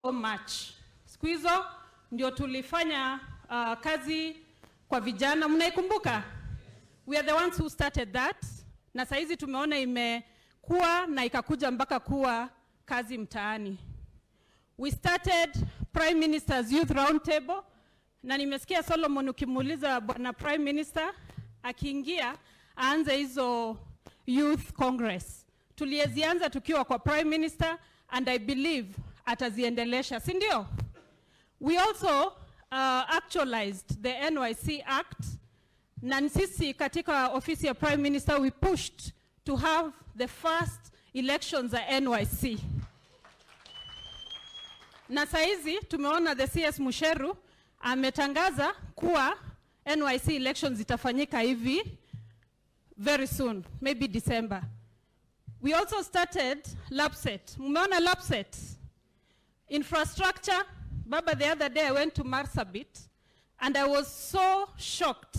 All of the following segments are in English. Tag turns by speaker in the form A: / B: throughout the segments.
A: so much. Siku hizo ndio tulifanya kazi kwa vijana, mnaikumbuka? We are the ones who started that. Na saizi tumeona imekuwa na ikakuja mpaka kuwa kazi mtaani. We started Prime Minister's Youth Roundtable, na nimesikia Solomon ukimuuliza bwana Prime Minister akiingia aanze hizo Youth Congress. Tulizianza tukiwa kwa Prime Minister and I believe ataziendelesha, si ndio? We also actualized the NYC Act, na sisi katika ofisi ya Prime Minister we pushed to have the first elections at NYC. Na saizi tumeona the CS Musheru ametangaza kuwa NYC elections zitafanyika hivi very soon, maybe December. We also started LAPSET. Mumeona LAPSET? Infrastructure. Baba, the other day I went to Marsabit and I was so shocked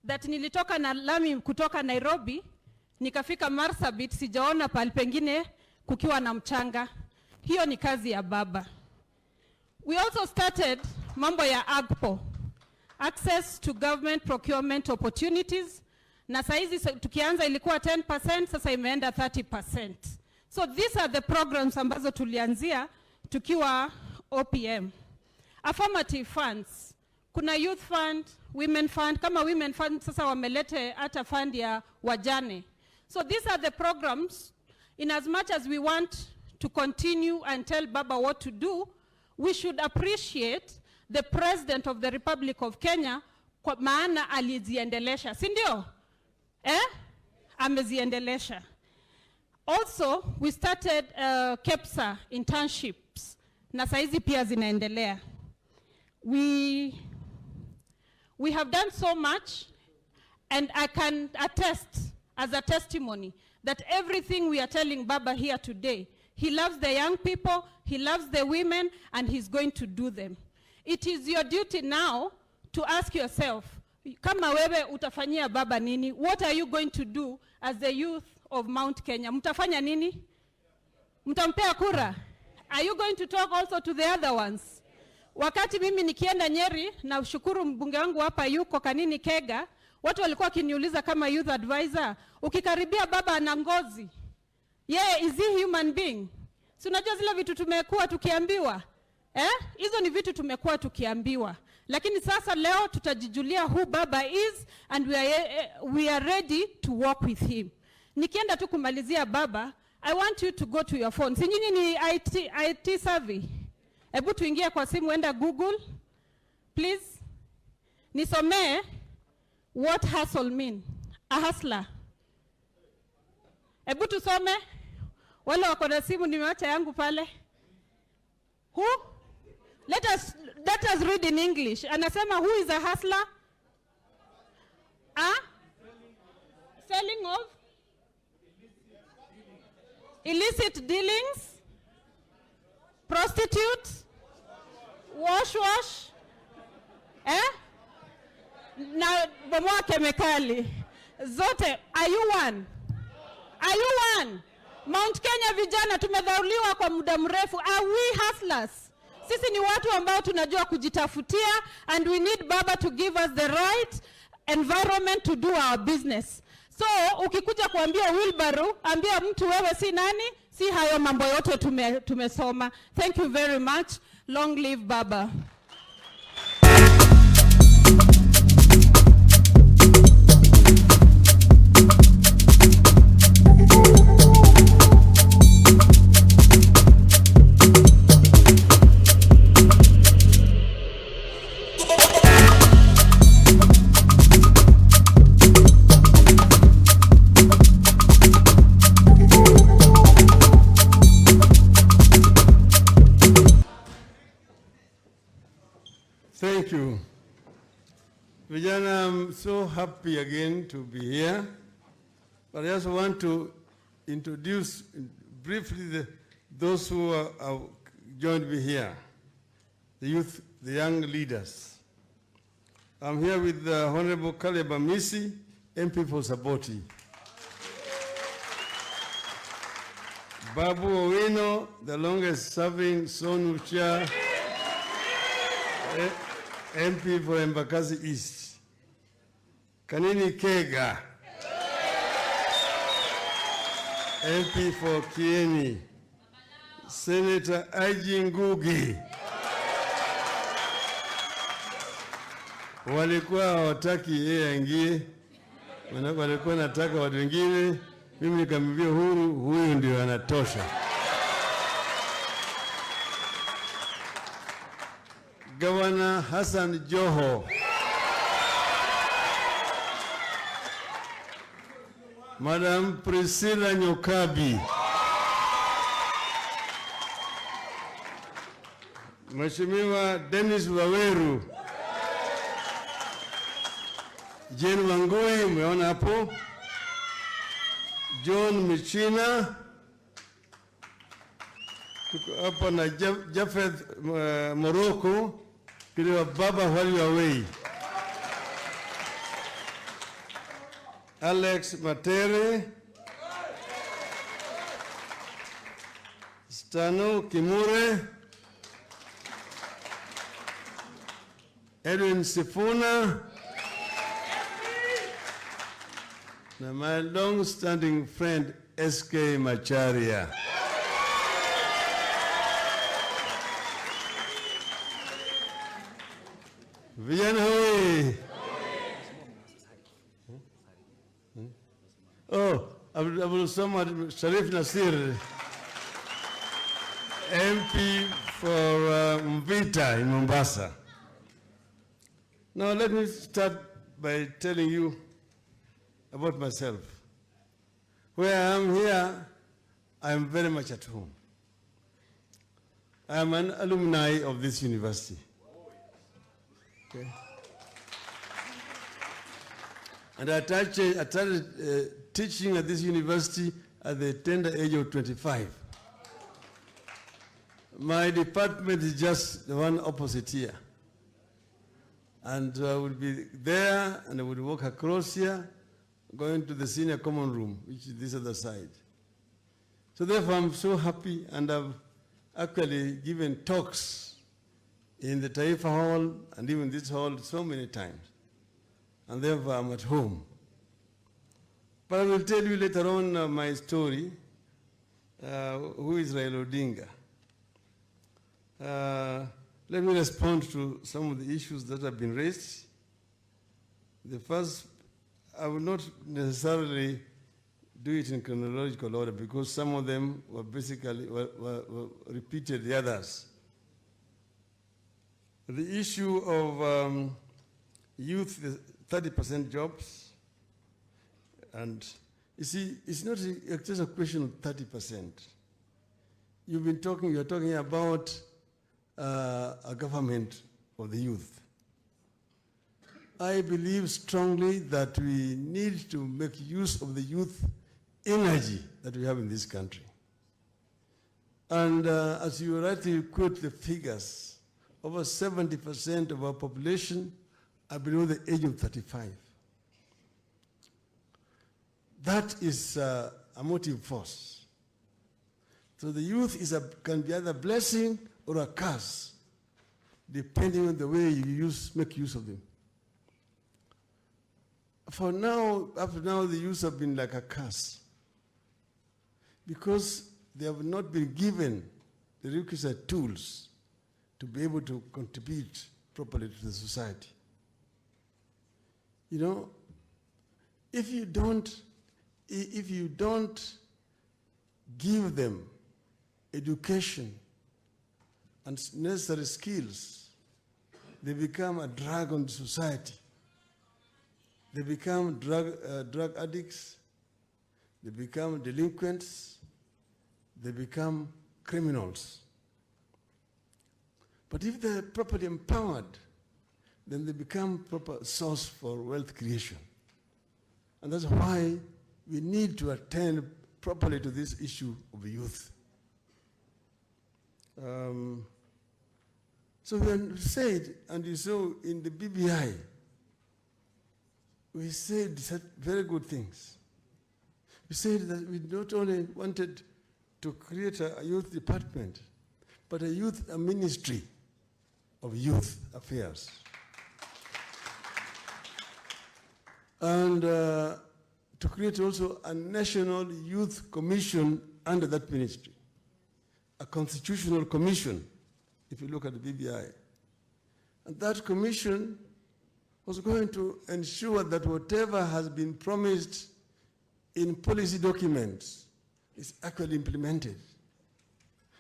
A: that nilitoka na lami kutoka Nairobi nikafika Marsabit sijaona pali pengine kukiwa na mchanga. Hiyo ni kazi ya baba. We also started mambo ya AGPO, Access to Government Procurement Opportunities. Na saizi tukianza ilikuwa 10%, sasa imeenda 30%. So these are the programs ambazo tulianzia tukiwa OPM. Affirmative funds. Kuna youth fund, women fund. Kama women fund sasa wamelete hata fund ya wajane. So these are the programs. In as much as we want to continue and tell Baba what to do, we should appreciate the President of the Republic of Kenya kwa maana aliziendelesha. Si ndio? Ameziendelesha. Also, we started KEPSA internships. Na saizi pia zinaendelea. We have done so much, and I can attest as a testimony that everything we are telling Baba here today, he loves the young people, he loves the women, and he's going to do them. It is your duty now to ask yourself, kama wewe utafanyia Baba nini? What are you going to do as the youth of Mount Kenya? Mtafanya nini? Mtampea kura? Are you going to talk also to the other ones? Wakati mimi nikienda Nyeri, na ushukuru mbunge wangu hapa yuko Kanini Kega, watu walikuwa kiniuliza kama youth advisor, ukikaribia Baba ana ngozi. Yeah, is he human being? Si unajua zile vitu tumekuwa tukiambiwa? Hizo ni vitu tumekuwa tukiambiwa. Lakini sasa leo tutajijulia who Baba is, and we are ready to work with him. Nikienda tu kumalizia Baba, I want you to go to your phone. Si nyinyi ni IT savvy? Hebu tuingie kwa simu, enda Google. Please. Nisomee what hustle mean. A hustler. Hebu tusome. Wale wako na simu nimeacha yangu pale. Who? Let us read in English. Anasema who is a hustler? Selling of illicit dealings, prostitutes, wash, na bomoa kemikali zote. Are you one? Are you one? Mount Kenya vijana tumedhauliwa kwa muda mrefu. Are we hustlers? Sisi ni watu ambao tunajua kujitafutia, and we need Baba to give us the right environment to do our business. So ukikuja kuambia wheelbarrow, ambia mtu wewe si nani, si hayo mambo yote tumesoma. Thank you very much. Long live Baba.
B: Thank you. Vijana, I'm so happy again to be here. But I just want to introduce briefly those who have joined me here, the youth, the young leaders. I'm here with the Honorable Caleb Amisi, MP for Saboti. Babu Owino, the longest-serving Sonu Chair, MP for Embakasi East. Kanini Kega, MP for Kieni. Senator Aji Ngugi. Walikuwa hawataki yeye aingie, walikuwa nataka watu wengine. Mimi nikamwambia huyu ndio anatosha. Governor Hassan Joho, Madam Priscilla Nyokabi, Mheshimiwa Dennis Waweru, Jane Wangui, umeona hapo, John Michina, tuko hapa na Jafeth Morocco, kile baba wali away, Alex Matere, Stano Kimure, Edwin Sifuna, and my long-standing friend S.K. Macharia. Vijana hoi! Oh, Abdul Samad Sharif Nasir, MP for Mvita in Mombasa. Now let me start by telling you about myself. Where I am here, I am very much at home. I am an alumni of this university. Okay. And I started teaching at this university at the tender age of 25. My department is just the one opposite here. And I would be there, and I would walk across here, going to the senior common room, which is this other side. So therefore, I'm so happy, and I've actually given talks in the Taifa Hall and even this hall so many times. And therefore, I'm at home. But I will tell you later on my story, who is Raila Odinga. Let me respond to some of the issues that have been raised. The first, I will not necessarily do it in chronological order because some of them were basically repeated the others. The issue of youth, 30% jobs, and you see, it's not just a question of 30%. You're talking about a government of the youth. I believe strongly that we need to make use of the youth energy that we have in this country. And as you rightly quote the figures, over 70% of our population are below the age of 35. That is a motive force. So the youth can be either a blessing or a curse, depending on the way you make use of them. For now, up to now, the youth have been like a curse because they have not been given the requisite tools to be able to contribute properly to the society. You know, if you don't give them education and necessary skills, they become a drag on society. They become drug addicts, they become delinquents, they become criminals. But if they're properly empowered, then they become proper source for wealth creation. And that's why we need to attend properly to this issue of the youth. So we said, and you saw in the BBI, we said very good things. We said that we not only wanted to create a youth department, but a ministry of youth affairs. And to create also a national youth commission under that ministry, a constitutional commission, if you look at the BBI. And that commission was going to ensure that whatever has been promised in policy documents is actually implemented.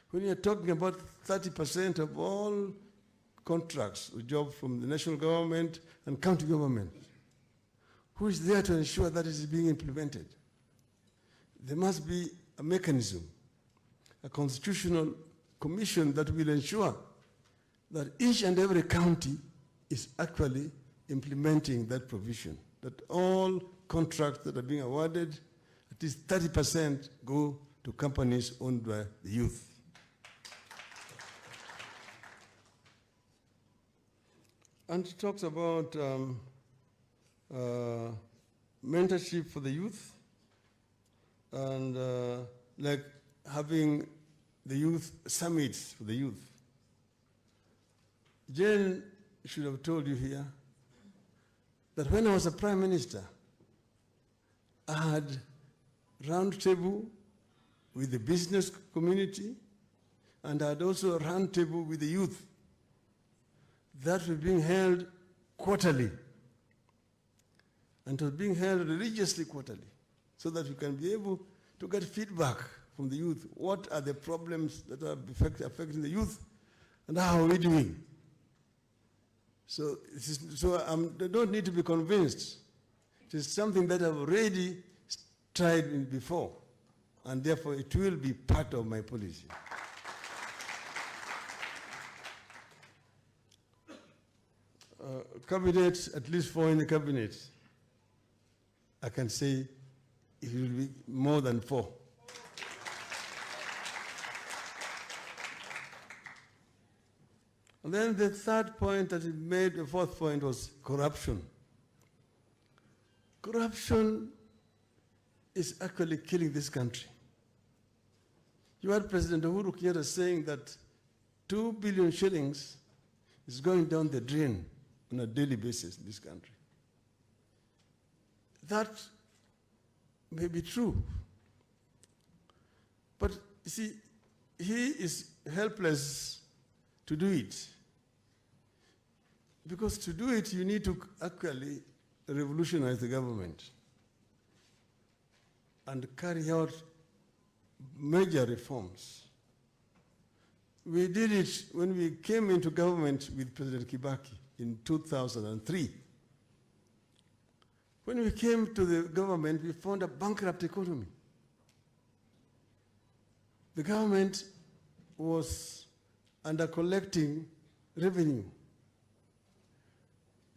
B: When you're talking about 30% of all contracts or jobs from the national government and county government, who is there to ensure that it is being implemented? There must be a mechanism, a constitutional commission that will ensure that each and every county is actually implementing that provision, that all contracts that are being awarded, at least 30% go to companies owned by the youth. And it talks about mentorship for the youth and like having the youth summits for the youth. Jane should have told you here that when I was a prime minister, I had round table with the business community, and I had also a round table with the youth. That was being held quarterly, and it was being held religiously quarterly, so that we can be able to get feedback from the youth. What are the problems that are affecting the youth, and how are we doing? So they don't need to be convinced. It is something that I've already tried before, and therefore it will be part of my policy. Cabinet, at least 4 in the cabinet, I can say it will be more than 4. And then the third point that he made, the fourth point, was corruption. Corruption is actually killing this country. You heard President Uhuru Kenyatta saying that 2 billion shillings is going down the drain on a daily basis in this country. That may be true. But you see, he is helpless to do it. Because to do it, you need to actually revolutionize the government and carry out major reforms. We did it when we came into government with President Kibaki in 2003. When we came to the government, we found a bankrupt economy. The government was under collecting revenue.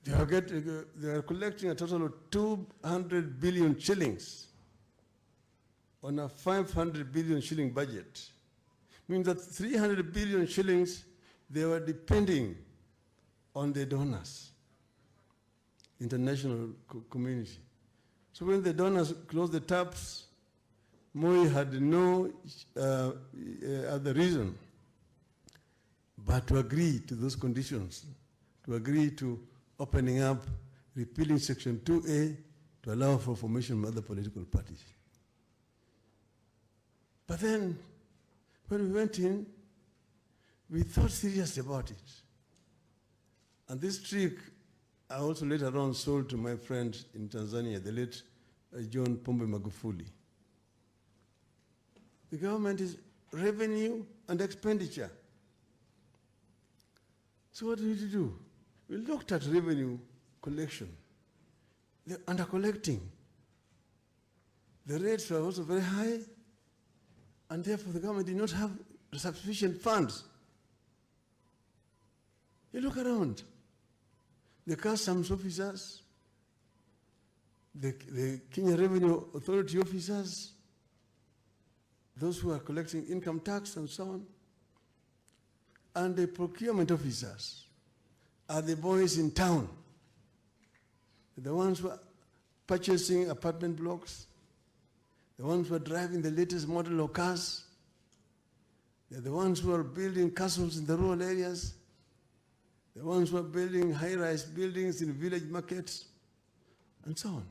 B: They are collecting a total of 200 billion shillings on a 500 billion shilling budget. Means that 300 billion shillings, they were depending on the donors, international community. So when the donors closed the taps, Moi had no other reason but to agree to those conditions, to agree to opening up, repealing Section 2A to allow for formation of other political parties. But then, when we went in, we thought seriously about it. And this trick, I also later on sold to my friend in Tanzania, the late John Pombe Magufuli. The government is revenue and expenditure. So what do we do? We looked at revenue collection. They're under-collecting. The rates were also very high, and therefore the government did not have sufficient funds. You look around. The customs officers, the Kenya Revenue Authority officers, those who are collecting income tax and so on, and the procurement officers are the boys in town, the ones who are purchasing apartment blocks, the ones who are driving the latest model of cars, They're the ones who are building castles in the rural areas, the ones who are building high-rise buildings in village markets, and so on.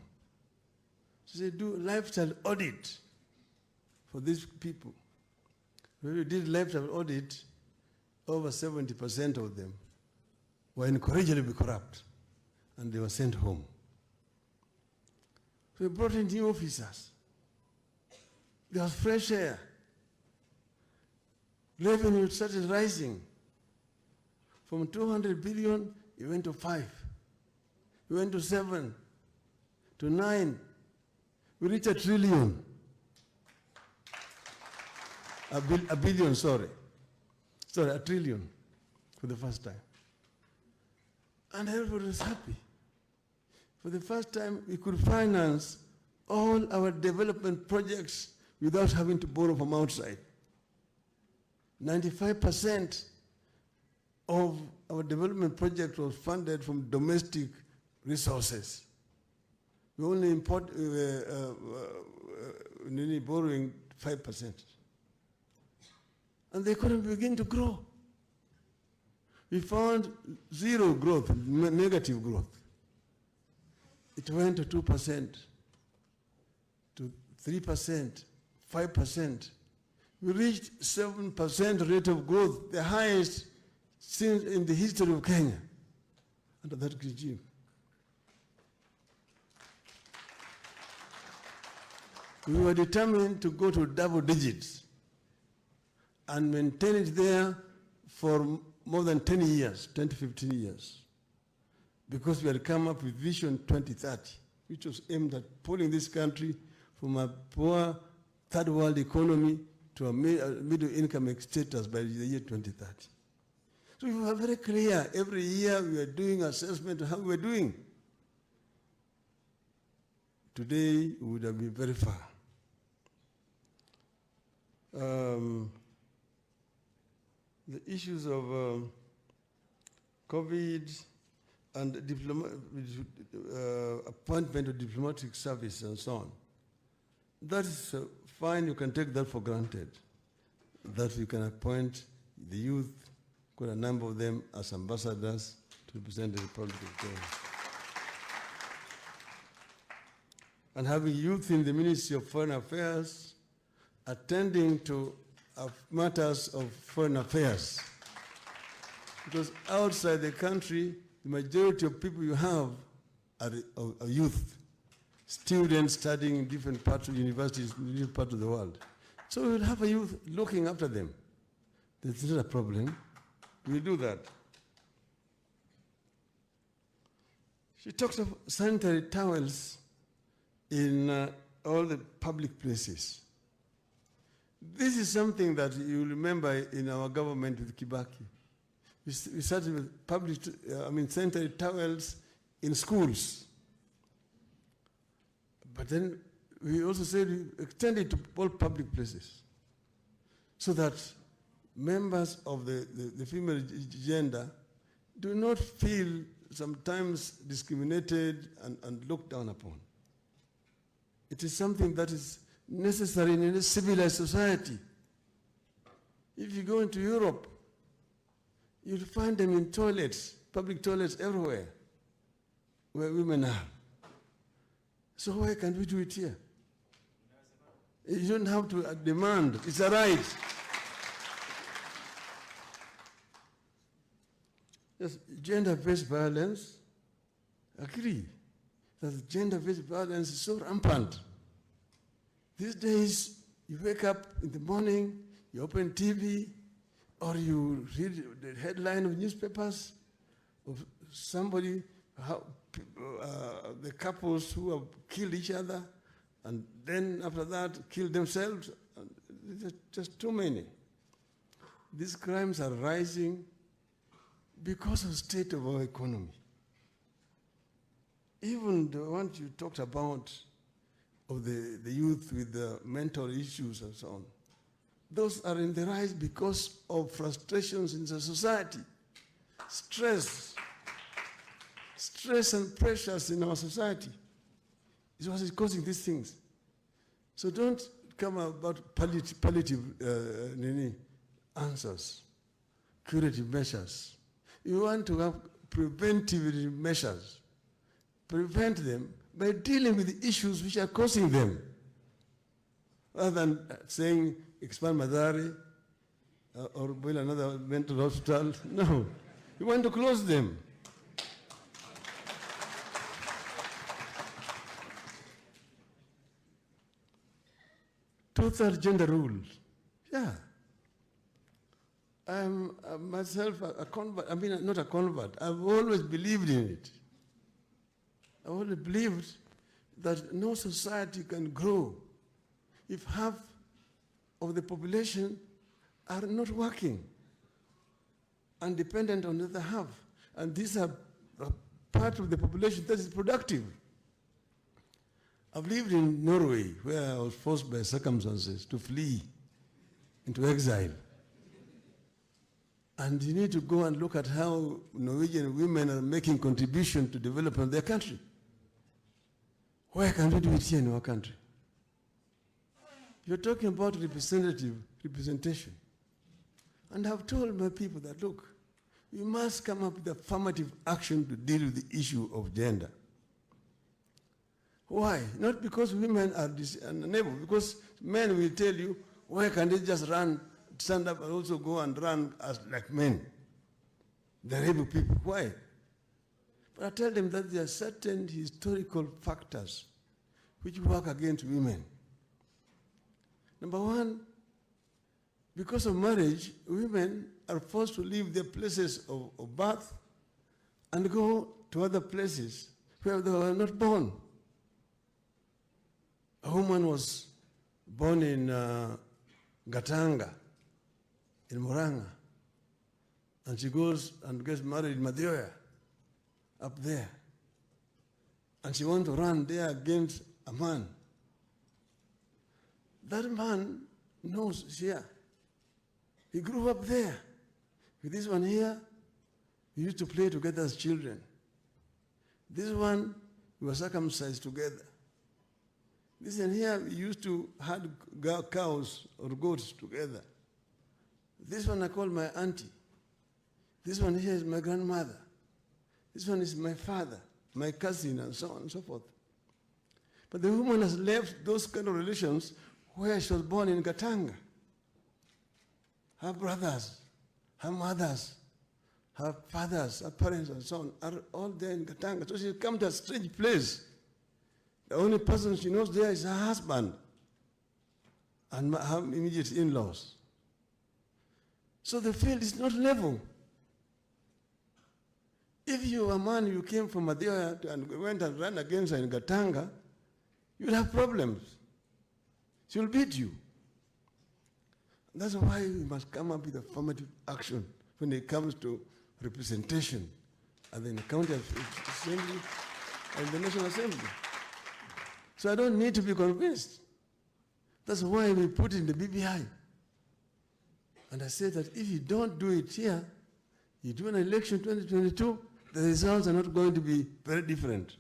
B: So they do lifestyle audit for these people. When we did lifestyle audit, over 70% of them were encouraged to be corrupt, and they were sent home. So we brought in new officers. There was fresh air. Revenue started rising. From 200 billion, it went to 5. We went to 7, to 9. We reached $1 trillion. A billion, sorry. Sorry, $1 trillion for the first time. And everybody was happy. For the first time, we could finance all our development projects without having to borrow from outside. 95% of our development project was funded from domestic resources. We only borrowing 5%. And the economy began to grow. We found zero growth, negative growth. It went to 2%, to 3%, 5%. We reached 7% rate of growth, the highest since in the history of Kenya under that regime. We were determined to go to double digits and maintain it there for more than 10 years, 10 to 15 years, because we had come up with Vision 2030, which was aimed at pulling this country from a poor third world economy to a middle income status by the year 2030. So we were very clear. Every year we were doing assessment of how we were doing. Today we would have been very far. The issues of COVID and appointment of diplomatic service and so on, that is fine, you can take that for granted, that you can appoint the youth, quite a number of them, as ambassadors to represent the Republic of Kenya. And having youth in the Ministry of Foreign Affairs, attending to matters of foreign affairs. Because outside the country, the majority of people you have are youth, students studying in different parts of universities in different parts of the world. So we will have a youth looking after them. That's not a problem. We'll do that. She talks of sanitary towels in all the public places. This is something that you remember in our government with Kibaki. We started with sanitary towels in schools. But then we also said we extend it to all public places so that members of the female gender do not feel sometimes discriminated and looked down upon. It is something that is necessary in a civilized society. If you go into Europe, you'll find them in toilets, public toilets everywhere, where women are. So why can't we do it here? You don't have to demand, it's a right. Yes, gender-based violence, agree that gender-based violence is so rampant. These days, you wake up in the morning, you open TV, or you read the headline of newspapers of somebody, the couples who have killed each other, and then after that, killed themselves. There's just too many. These crimes are rising because of the state of our economy. Even the ones you talked about, of the youth with the mental issues and so on. Those are in the rise because of frustrations in the society. Stress and pressures in our society is what is causing these things. So don't come about palliative answers, curative measures. You want to have preventive measures. Prevent them by dealing with the issues which are causing them. Rather than saying, expand Madari or build another mental hospital. No, you want to close them. Two-third gender rule. Yeah. I'm myself a convert. I mean, not a convert. I've always believed in it. I've always believed that no society can grow if half of the population are not working and dependent on the other half. And these are a part of the population that is productive. I've lived in Norway, where I was forced by circumstances to flee into exile. And you need to go and look at how Norwegian women are making contribution to development of their country. Why can't we do it here in our country? You're talking about representation. And I've told my people that, look, we must come up with affirmative action to deal with the issue of gender. Why? Not because women are unable, because men will tell you, why can't they just stand up and also go and run as like men? They're able people. Why? But I tell them that there are certain historical factors which work against women. Number one, because of marriage, women are forced to leave their places of birth and go to other places where they were not born. A woman was born in Gatanga, in Murang'a, and she goes and gets married in Mathioya, up there. And she wants to run there against a man. That man knows she's here. He grew up there. With this one here, we used to play together as children. This one, we were circumcised together. This one here, we used to herd cows or goats together. This one I call my auntie. This one here is my grandmother. This one is my father, my cousin, and so on and so forth. But the woman has left those kind of relations where she was born in Gatanga. Her brothers, her mothers, her fathers, her parents, and so on are all there in Gatanga. So she come to a strange place. The only person she knows there is her husband and her immediate in-laws. So the field is not level. If you are a man, you came from Mathioya and went and ran against her in Gatanga, you'll have problems. She will beat you. That's why we must come up with affirmative action when it comes to representation at the county assembly and the National Assembly. So I don't need to be convinced. That's why we put in the BBI. And I said that if you don't do it here, you do an election 2022, the results are not going to be very different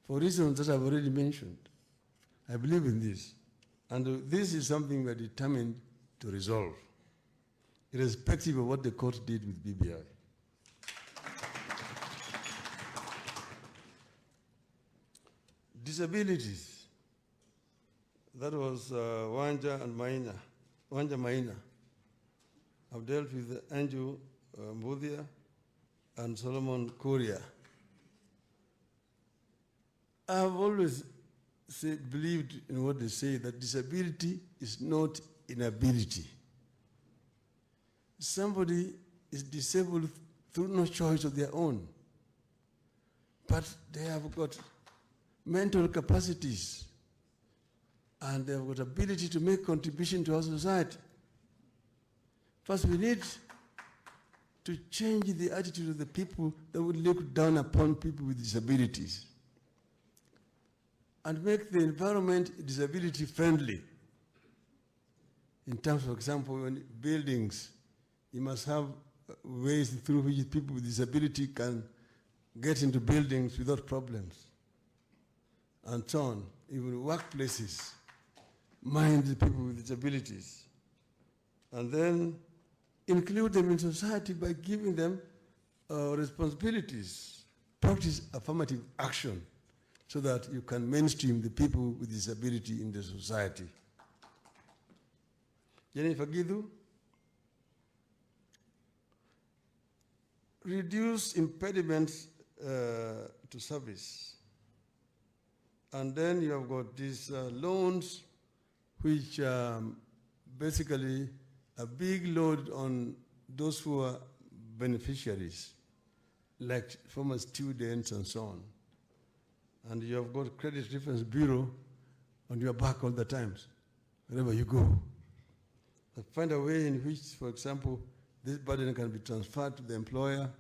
B: for reasons that I've already mentioned. I believe in this. And this is something we're determined to resolve, irrespective of what the court did with BBI. Disabilities. That was Wanja and Maina. Wanja Maina. I've dealt with Anju Mbudia and Solomon Korea. I've always believed in what they say, that disability is not inability. Somebody is disabled through no choice of their own, but they have got mental capacities and they have got ability to make contribution to our society. First, we need to change the attitude of the people that would look down upon people with disabilities and make the environment disability friendly. In terms, for example, when buildings, you must have ways through which people with disability can get into buildings without problems, and so on. Even workplaces, mind the people with disabilities. and then include them in society by giving them responsibilities. Practice affirmative action so that you can mainstream the people with disability in the society. Jennifer Gidhu, reduce impediments to service. And then you have got these loans, which basically a big load on those who are beneficiaries, like former students and so on. And you have got Credit Reference Bureau on your back all the times, wherever you go. But find a way in which, for example, this burden can be transferred to the employer,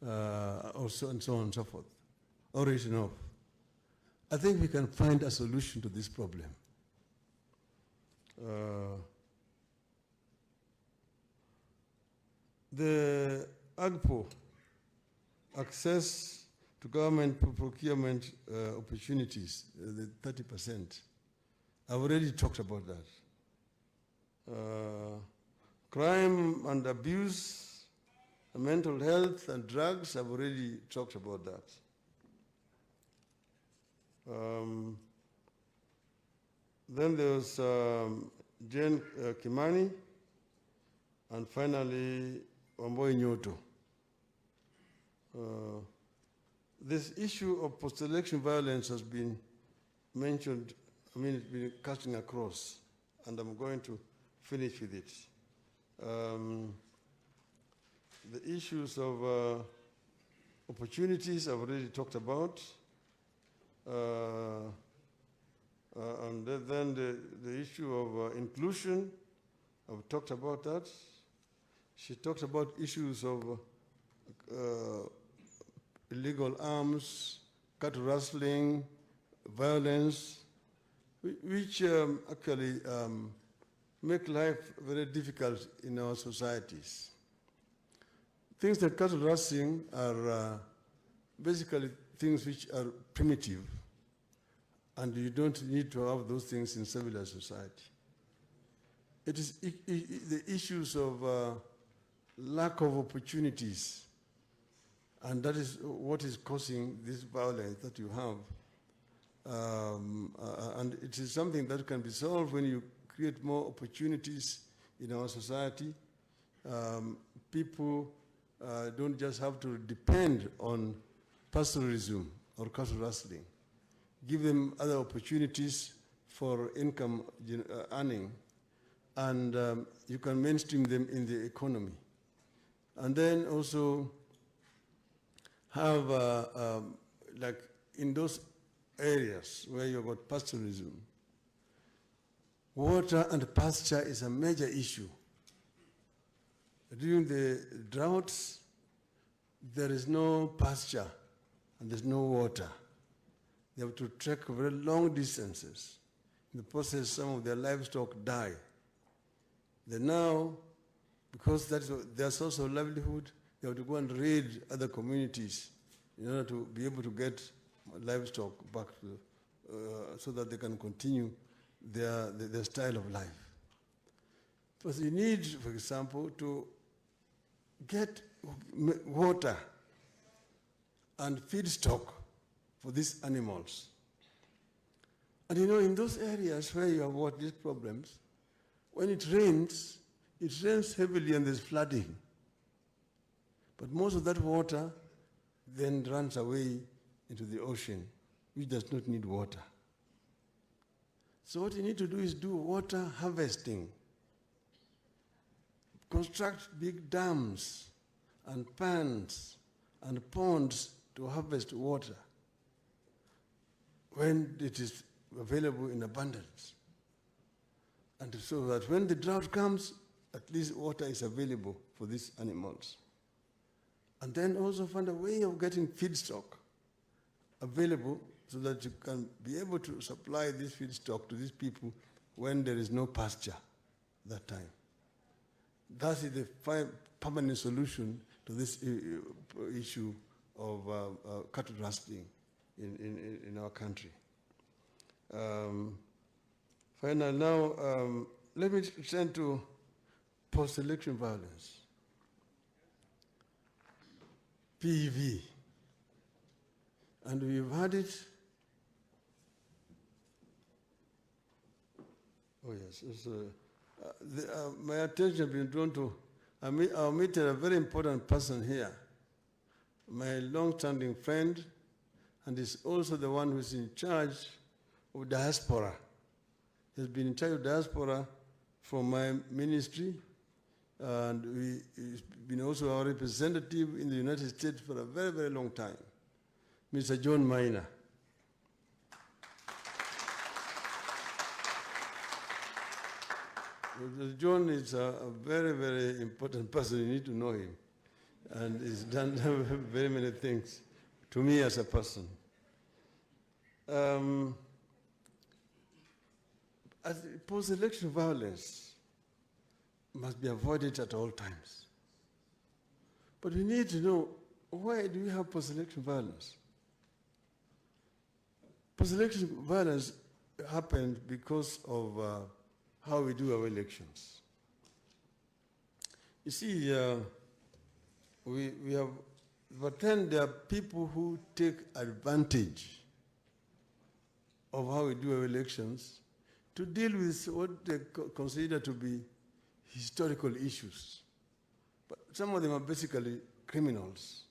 B: or so and so on and so forth, or written off. I think we can find a solution to this problem. The AGPO, access to government procurement opportunities, the 30%. I've already talked about that. Crime and abuse, mental health and drugs, I've already talked about that. Then there was Jane Kimani, and finally Wamboi Nyoto. This issue of post-election violence has been mentioned, it's been casting across, and I'm going to finish with it. The issues of opportunities I've already talked about. And then the issue of inclusion, I've talked about that. She talked about issues of illegal arms, cattle rustling, violence, which actually make life very difficult in our societies. Things like cattle rustling are basically things which are primitive, and you don't need to have those things in civilized society. It is the issues of lack of opportunities, and that is what is causing this violence that you have. And it is something that can be solved when you create more opportunities in our society. People don't just have to depend on pastoralism or cattle rustling. Give them other opportunities for income earning, and you can mainstream them in the economy. And then also have, like in those areas where you've got pastoralism, water and pasture is a major issue. During the droughts, there is no pasture and there's no water. They have to trek very long distances. In the process, some of their livestock die. Then now, because that's their source of livelihood, they have to go and raid other communities in order to be able to get livestock back to, so that they can continue their style of life. Because you need, for example, to get water and feedstock for these animals. And you know, in those areas where you have got these problems, when it rains heavily and there's flooding. But most of that water then runs away into the ocean, which does not need water. So what you need to do is do water harvesting. Construct big dams and ponds and ponds to harvest water when it is available in abundance. And so that when the drought comes, at least water is available for these animals. And then also find a way of getting feedstock available so that you can be able to supply this feedstock to these people when there is no pasture at that time. That is the permanent solution to this issue of cattle rustling in our country. Finally, now let me turn to post-election violence, PEV, and we've had it. Oh yes, my attention has been drawn to, I met a very important person here, my long-standing friend, and is also the one who's in charge of diaspora. He's been in charge of diaspora from my ministry, and he's been also our representative in the United States for a very, very long time, Mr. John Maina. John is a very, very important person. You need to know him. And he's done very many things to me as a person. Post-election violence must be avoided at all times. But we need to know, why do we have post-election violence? Post-election violence happened because of how we do our elections. You see, but then there are people who take advantage of how we do our elections to deal with what they consider to be historical issues. But some of them are basically criminals.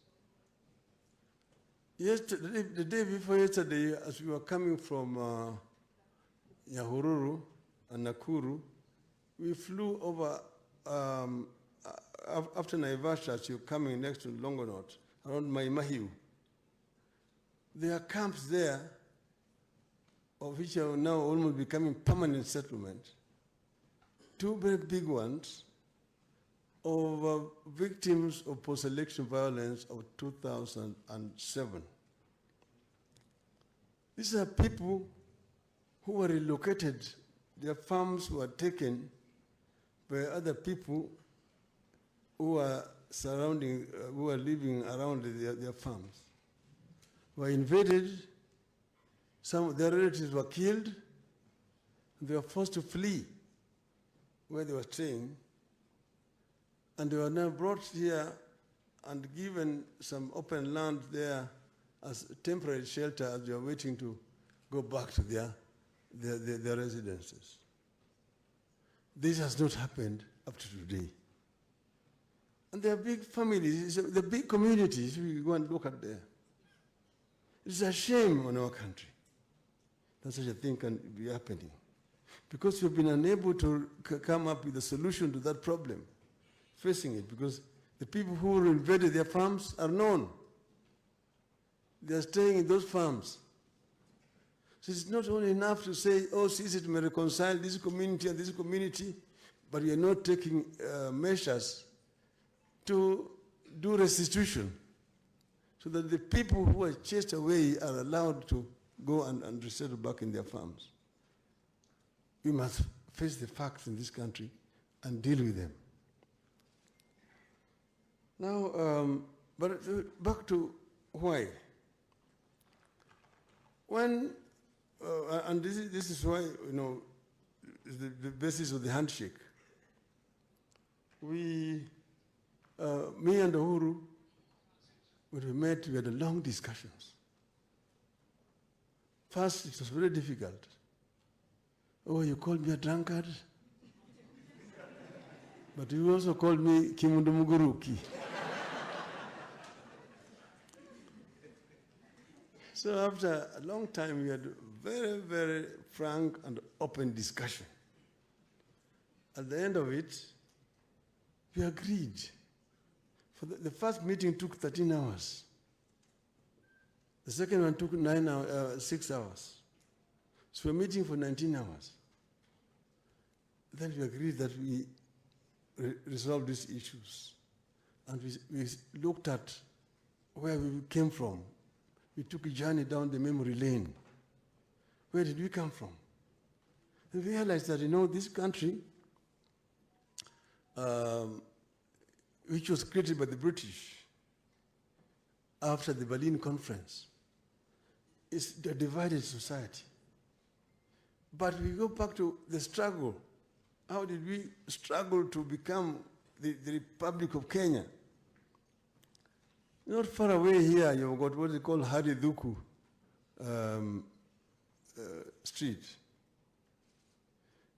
B: Yesterday, the day before yesterday, as we were coming from Nyahururu and Nakuru, we flew over, after Naivasha, as you're coming next to Longonot, around Maimahiu. There are camps there, of which are now almost becoming permanent settlement. Two very big ones of victims of post-election violence of 2007. These are people who were relocated. Their farms were taken by other people who are surrounding, who are living around their farms. Were invaded, some of their relatives were killed, and they were forced to flee where they were staying, and they were now brought here and given some open land there as temporary shelter as they are waiting to go back to their residences. This has not happened up to today. And there are big families, the big communities, we go and look at there. It's a shame on our country that such a thing can be happening, because we've been unable to come up with a solution to that problem, facing it, because the people who invaded their farms are known. They are staying in those farms. So it's not only enough to say, oh, CISIT may reconcile this community and this community, but we are not taking measures to do restitution so that the people who are chased away are allowed to go and resettle back in their farms. We must face the facts in this country and deal with them. Now, but back to why. When, and this is why, you know, the basis of the handshake. Me and Uhuru, when we met, we had long discussions. First, it was very difficult. Oh, you called me a drunkard? But you also called me Kimundu Muguruki. So after a long time, we had very, very frank and open discussion. At the end of it, we agreed. For the first meeting took 13 hours. The second one took 6 hours. So we're meeting for 19 hours. Then we agreed that we resolve these issues. And we looked at where we came from. We took a journey down the memory lane. Where did we come from? And we realized that, you know, this country, which was created by the British after the Berlin Conference, is a divided society. But we go back to the struggle How did we struggle to become the Republic of Kenya? Not far away here, you've got what they call Hariduku Street.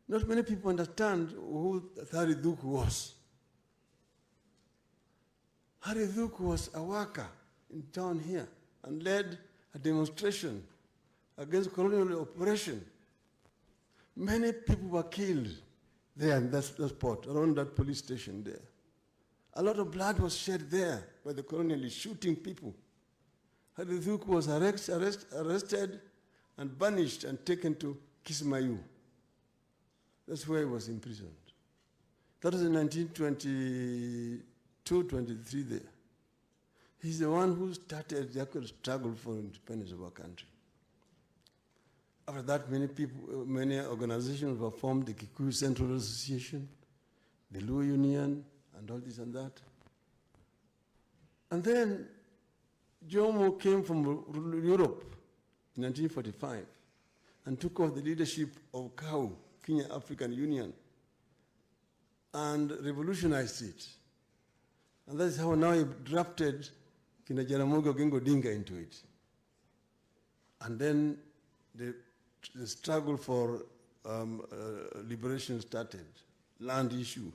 B: Not many people understand who Hariduku was. Hariduku was a worker in town here and led a demonstration against colonial oppression. Many people were killed there in that spot, around that police station there. A lot of blood was shed there by the colonialists shooting people. Hariduku was arrested and banished and taken to Kismayu. That's where he was imprisoned. That was in 1922-23 there. He's the one who started the actual struggle for independence of our country. After that, many organizations were formed, the Kikuyu Central Association, the Luo Union, and all this and that. And then Jomo came from Europe in 1945 and took over the leadership of KAU, Kenya African Union, and revolutionized it. And that's how now he drafted Kina Jaramogi Oginga Odinga into it. And then the struggle for liberation started, land issue,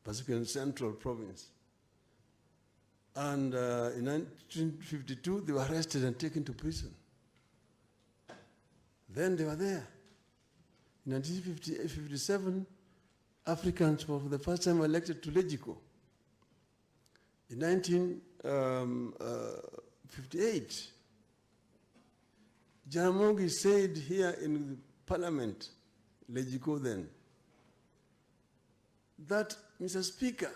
B: particularly in Central Province. And in 1952, they were arrested and taken to prison. Then they were there. In 1957, Africans were for the first time elected to Legico. In 1958, Jaramogi said here in the Parliament, Legico then, that, Mr. Speaker,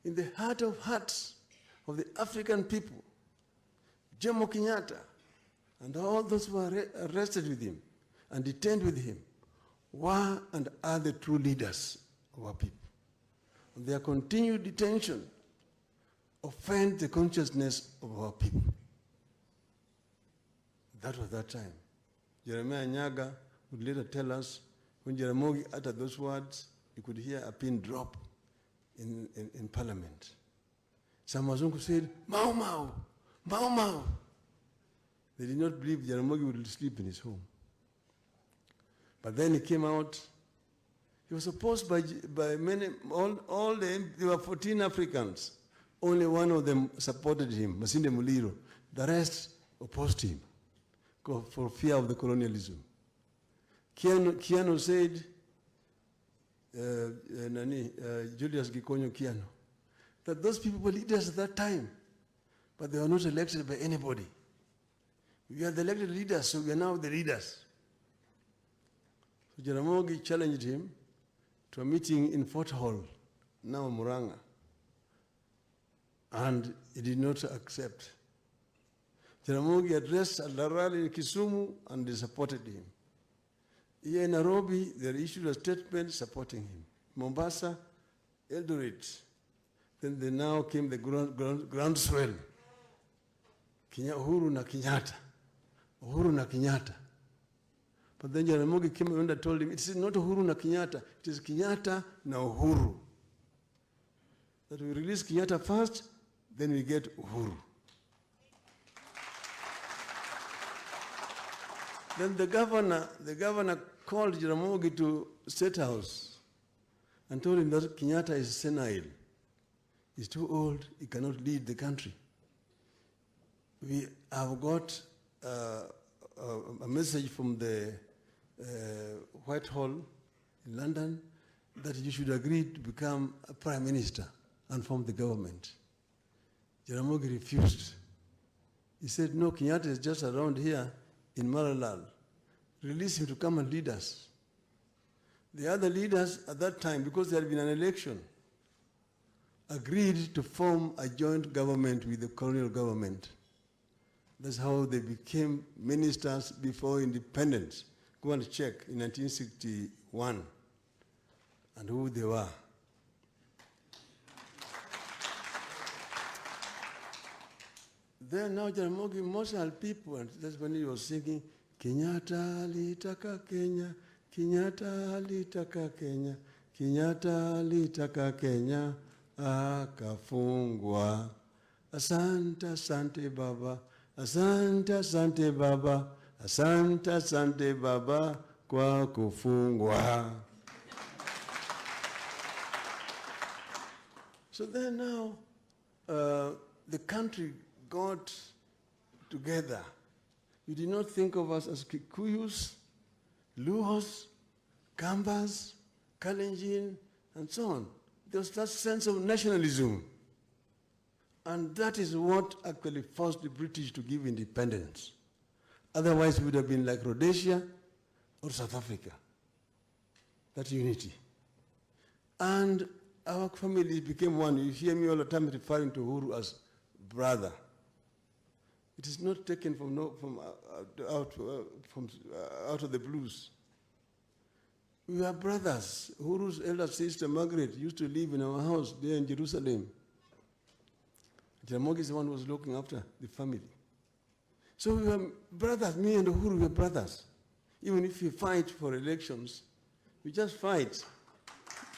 B: in the heart of hearts of the African people, Jomo Kenyatta and all those who were arrested with him and detained with him were and are the true leaders of our people. And their continued detention offends the consciousness of our people. That was that time. Jeremiah Nyaga would later tell us, when Jaramogi uttered those words, you could hear a pin drop in Parliament. Some Wazungu said, Mau Mau, Mau Mau. They did not believe Jaramogi would sleep in his home. But then he came out. He was opposed by many, there were 14 Africans. Only one of them supported him, Masinde Muliro. The rest opposed him for fear of the colonialism. Kiano said, Julius Gikonyo Kiano, that those people were leaders at that time, but they were not elected by anybody. We are the elected leaders, so we are now the leaders. So Jaramogi challenged him to a meeting in Fort Hall, now Muranga, and he did not accept. Jaramogi addressed Al-Rally in Kisumu, and they supported him. Here in Nairobi, they issued a statement supporting him. Mombasa, Eldoret. Then they now came the groundswell. Uhuru na Kenyatta. Uhuru na Kenyatta. But then Jaramogi came and told him, it is not Uhuru na Kenyatta, it is Kenyatta na Uhuru. That we release Kenyatta first, then we get Uhuru. Then the governor called Jaramogi to State House and told him that Kenyatta is senile. He's too old, he cannot lead the country. We have got a message from the Whitehall in London that you should agree to become a prime minister and form the government. Jaramogi refused. He said, no, Kenyatta is just around here in Maralal. Release him to come and lead us. The other leaders at that time, because there had been an election, agreed to form a joint government with the colonial government. That's how they became ministers before independence. Go and check in 1961 and who they were. Then now Jaramogi, emotional people, and that's when he was singing, Kenyatta litaka Kenya, Kenyatta alitaka Kenya, Kenyatta alitaka Kenya, akafungwa. Asante, asante baba, asante, asante baba, asante, asante baba kwa kufungwa. So then now, the country got together. You did not think of us as Kikuyus, Luos, Kambas, Kalenjin, and so on. There was that sense of nationalism. And that is what actually forced the British to give independence. Otherwise, it would have been like Rhodesia or South Africa. That unity. And our family became one. You hear me all the time referring to Uhuru as brother. It is not taken from out of the blues. We are brothers. Uhuru's elder sister Margaret used to live in our house there in Jerusalem. Jaramogi is the one who was looking after the family. So we were brothers. Me and Uhuru were brothers. Even if we fight for elections, we just fight.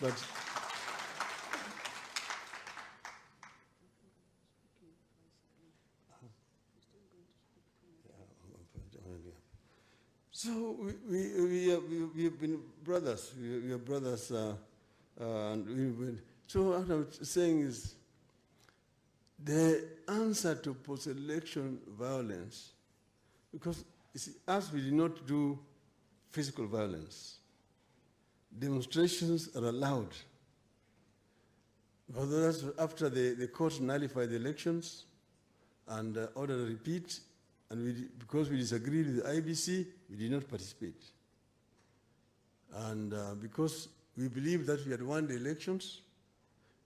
B: But so we have been brothers. We are brothers, and so what I'm saying is, the answer to post-election violence, because you see, us, we did not do physical violence. Demonstrations are allowed. But after the court nullified the elections and ordered a repeat, and because we disagreed with the IBC, we did not participate. And because we believed that we had won the elections,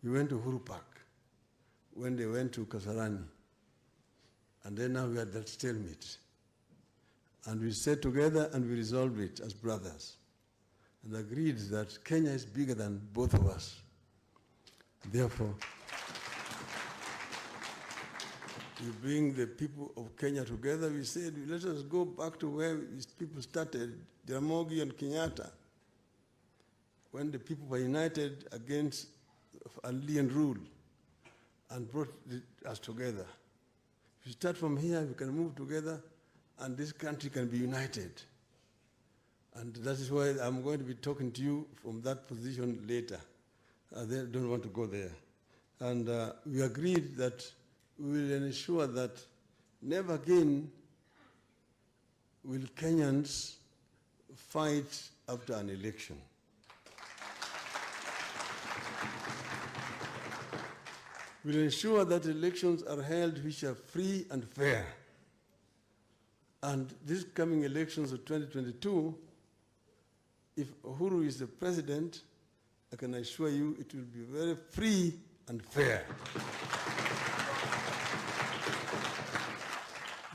B: we went to Uhuru Park when they went to Kasarani. And then now we had that stalemate. And we sat together and we resolved it as brothers and agreed that Kenya is bigger than both of us. Therefore, we bring the people of Kenya together. We said, let us go back to where these people started, Jaramogi and Kenyatta, when the people were united against alien rule and brought us together. If we start from here, we can move together, and this country can be united. And that is why I'm going to be talking to you from that position later. I don't want to go there. And we agreed that we will ensure that never again will Kenyans fight after an election. We'll ensure that elections are held which are free and fair. And these coming elections of 2022, if Uhuru is the president, I can assure you it will be very free and fair.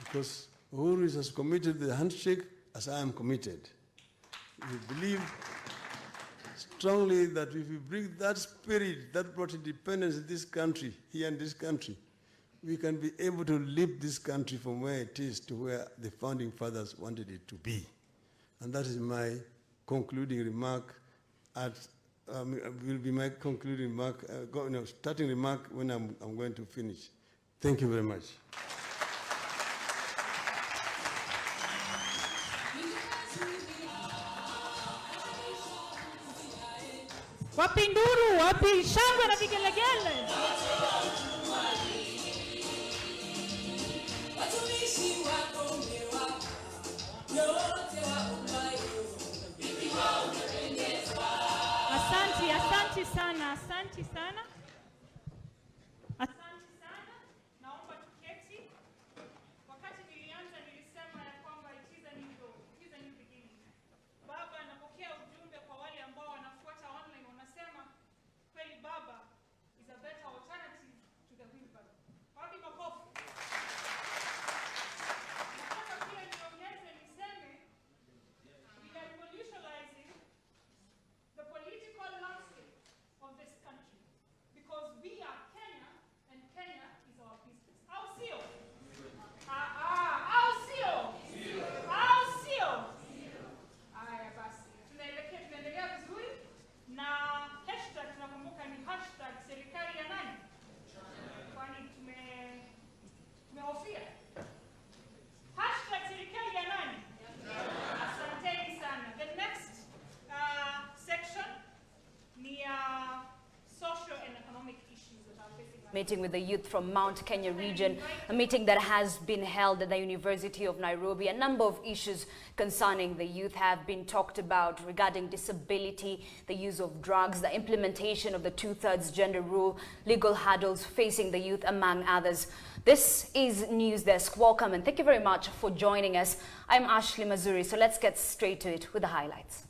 B: Because Uhuru is as committed to the handshake as I am committed. We believe strongly that if we bring that spirit that brought independence in this country, here in this country, we can be able to lift this country from where it is to where the founding fathers wanted it to be. And that is my concluding remark will be my concluding remark, starting remark when I'm going to finish. Thank you very much.
A: Wapi nduru, wapi shangwe na vigelegele. Asante sana, asante sana. Asante sana. Naomba tuketi. Wakati nilianza nilisema ya kwamba it is a new beginning. Baba anapokea ujumbe kwa wale ambao wanafuata online, wanasema kweli baba is a better alternative to the wheelbarrow. Wapi makofi? Nataka pia niongeze niseme we are revolutionizing the political landscape of
C: meeting with the youth from Mount Kenya region, a meeting that has been held at the University of Nairobi. A number of issues concerning the youth have been talked about regarding disability, the use of drugs, the implementation of the 2/3 gender rule, legal hurdles facing the youth, among others. This is News Desk. Welcome and thank you very much for joining us. I'm Ashley Mazuri, so let's get straight to it with the highlights.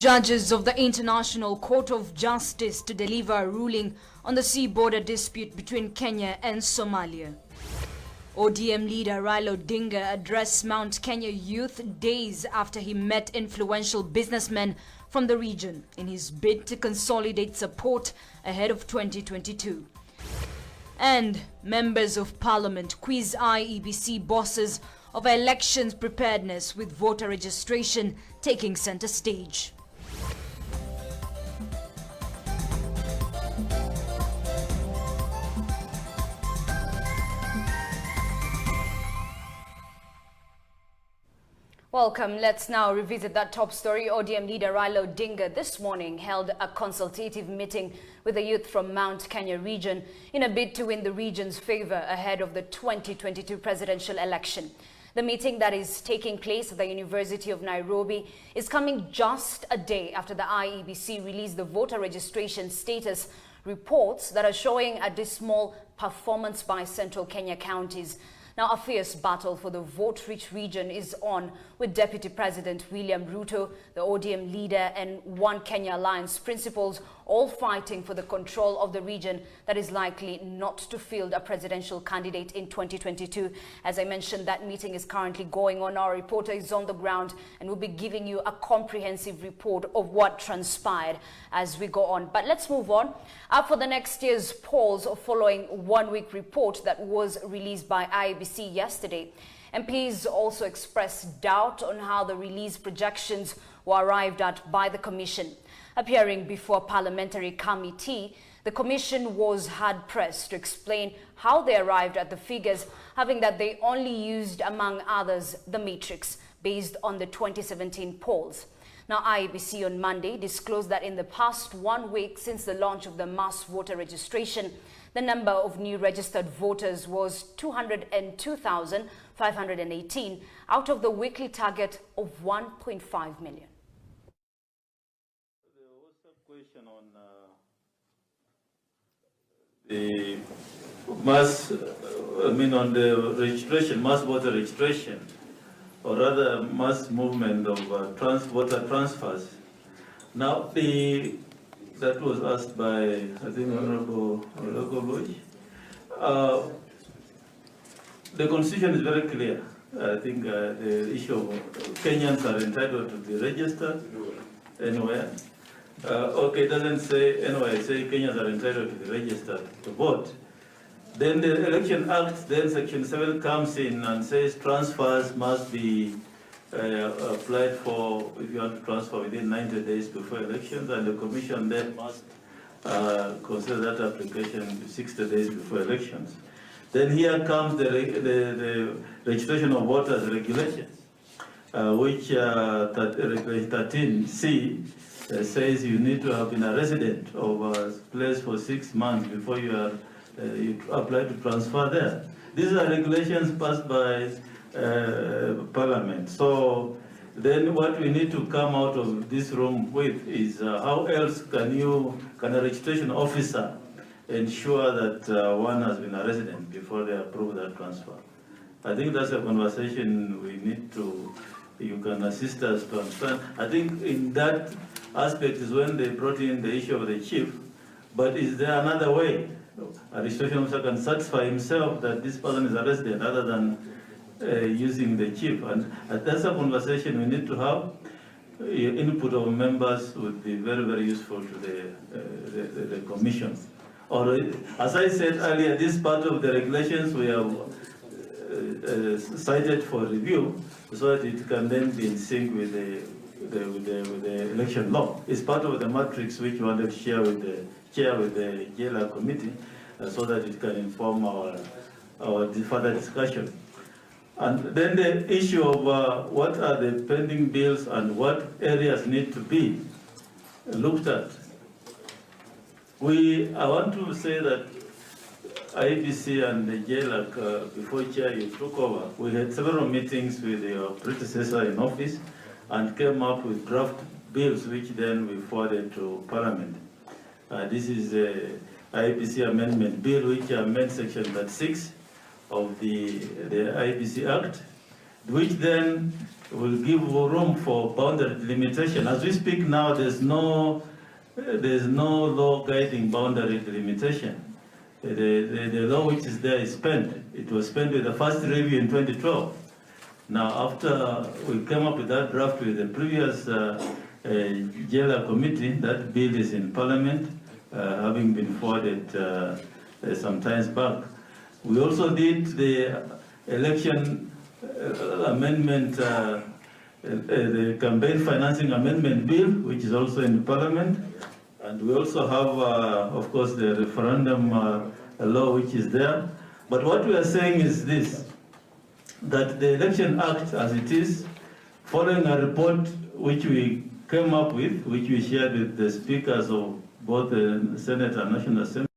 C: Judges of the International Court of Justice to deliver a ruling on the sea border dispute between Kenya and Somalia. ODM leader Raila Odinga addressed Mount Kenya youth days after he met influential businessmen from the region in his bid to consolidate support ahead of 2022. And members of parliament quiz IEBC bosses of elections preparedness with voter registration taking center stage. Welcome. Let's now revisit that top story. ODM leader Raila Odinga this morning held a consultative meeting with the youth from Mount Kenya region in a bid to win the region's favor ahead of the 2022 presidential election. The meeting that is taking place at the University of Nairobi is coming just a day after the IEBC released the voter registration status reports that are showing a dismal performance by central Kenya counties. Now, a fierce battle for the vote-rich region is on, with Deputy President William Ruto, the ODM leader, and One Kenya Alliance principals all fighting for the control of the region that is likely not to field a presidential candidate in 2022. As I mentioned, that meeting is currently going on. Our reporter is on the ground and will be giving you a comprehensive report of what transpired as we go on. But let's move on. For the next year's polls following 1 week report that was released by IEBC yesterday, MPs also expressed doubt on how the release projections were arrived at by the Commission. Appearing before a parliamentary committee, the Commission was hard-pressed to explain how they arrived at the figures, having that they only used, among others, the matrix based on the 2017 polls. Now, IEBC on Monday disclosed that in the past 1 week since the launch of the mass voter registration, the number of new registered voters was 202,518 out of the weekly target of 1.5 million.
D: There was a question on the on the registration, mass voter registration, or rather mass movement of voter transfers. Now, that was asked by, I think, Honorable Bush. The Constitution is very clear. I think the issue of Kenyans are entitled to be registered anywhere. Okay, it doesn't say anywhere, it says Kenyans are entitled to be registered to vote. Then the Election Act, then Section 7 comes in and says transfers must be applied for if you want to transfer within 90 days before elections, and the Commission then must consider that application 60 days before elections. Then here comes the registration of voters regulations, which Regulation 13C says you need to have been a resident of a place for 6 months before you apply to transfer there. These are regulations passed by Parliament. So then what we need to come out of this room with is how else can a registration officer ensure that one has been a resident before they approve that transfer? I think that's a conversation we need to, you can assist us to understand. I think in that aspect is when they brought in the issue of the chief, but is there another way a registration officer can satisfy himself that this person is a resident other than using the chief? And that's a conversation we need to have. Input of members would be very, very useful to the commission. Or, as I said earlier, this part of the regulations we have cited for review so that it can then be in sync with the election law. It's part of the matrix which we wanted to share with the chair with the JLA committee so that it can inform our further discussion. And then the issue of what are the pending bills and what areas need to be looked at. I want to say that IBC and the JLAC, before Chair you took over, we had several meetings with your predecessor in office and came up with draft bills which then we forwarded to Parliament. This is the IBC amendment bill which amends section 36 of the IBC Act, which then will give room for boundary limitation. As we speak now, there's no law guiding boundary delimitation. The law which is there is spent. It was spent with the first review in 2012. Now, after we came up with that draft with the previous JLA committee, that bill is in Parliament, having been forwarded some times back. We also did the election amendment, the campaign financing amendment bill, which is also in Parliament. And we also have, of course, the referendum law, which is there. But what we are saying is this, that the Election Act as it is, following a report which we came up with, which we shared with the speakers of both the Senate and National Assembly,